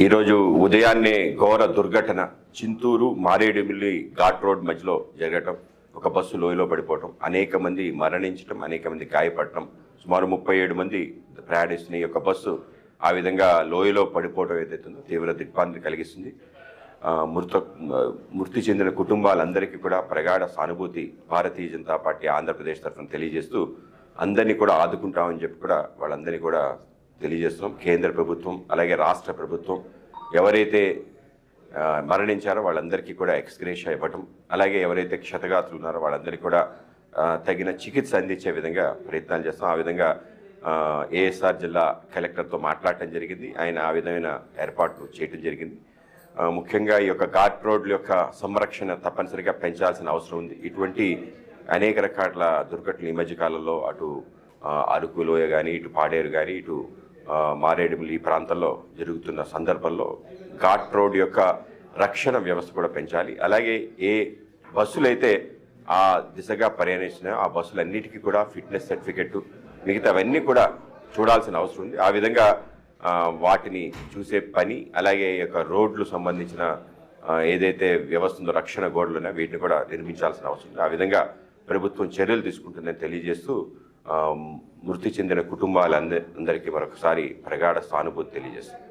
ఈరోజు ఉదయాన్నే ఘోర దుర్ఘటన చింతూరు మారేడుమిల్లి ఘాట్ రోడ్ మధ్యలో జరగటం, ఒక బస్సు లోయలో పడిపోవటం, అనేక మంది మరణించడం, అనేక మంది గాయపడటం, సుమారు 37 మంది ప్రయాణిస్తున్న ఈ యొక్క బస్సు ఆ విధంగా లోయలో పడిపోవడం ఏదైతుందో తీవ్ర దిగ్భ్రాంతి కలిగిస్తుంది. మృతి చెందిన కుటుంబాలందరికీ కూడా ప్రగాఢ సానుభూతి భారతీయ జనతా పార్టీ ఆంధ్రప్రదేశ్ తరఫున తెలియజేస్తూ అందరినీ కూడా ఆదుకుంటామని చెప్పి కూడా వాళ్ళందరినీ కూడా తెలియజేస్తున్నాం. కేంద్ర ప్రభుత్వం అలాగే రాష్ట్ర ప్రభుత్వం ఎవరైతే మరణించారో వాళ్ళందరికీ కూడా ఎక్స్గ్రేషియా ఇవ్వటం, అలాగే ఎవరైతే క్షతగాత్రులు ఉన్నారో వాళ్ళందరికీ కూడా తగిన చికిత్స అందించే విధంగా ప్రయత్నాలు చేస్తాం. ఆ విధంగా ఏఎస్ఆర్ జిల్లా కలెక్టర్తో మాట్లాడటం జరిగింది. ఆయన ఆ విధమైన ఏర్పాట్లు చేయటం జరిగింది. ముఖ్యంగా ఈ యొక్క ఘాట్ రోడ్ల యొక్క సంరక్షణ తప్పనిసరిగా పెంచాల్సిన అవసరం ఉంది. ఇటువంటి అనేక రకాల దుర్ఘటనలు ఈ మధ్యకాలంలో అటు అరకు లోయ కానీ, ఇటు పాడేరు కానీ, ఇటు మారేడుమిల్లి ఈ ప్రాంతంలో జరుగుతున్న సందర్భంలో ఘాట్ రోడ్ యొక్క రక్షణ వ్యవస్థ కూడా పెంచాలి. అలాగే ఏ బస్సులైతే ఆ దిశగా ప్రయాణిస్తున్నాయో ఆ బస్సులన్నిటికీ కూడా ఫిట్నెస్ సర్టిఫికెట్ మిగతావన్నీ కూడా చూడాల్సిన అవసరం ఉంది. ఆ విధంగా వాటిని చూసే పని, అలాగే ఈ యొక్క రోడ్లు సంబంధించిన ఏదైతే వ్యవస్థ ఉందో రక్షణ గోడలు ఉన్నాయో వీటిని కూడా నిర్మించాల్సిన అవసరం ఉంది. ఆ విధంగా ప్రభుత్వం చర్యలు తీసుకుంటుందని తెలియజేస్తూ మృతి చెందిన కుటుంబాలందరికీ మరొకసారి ప్రగాఢ సానుభూతి తెలియజేస్తుంది.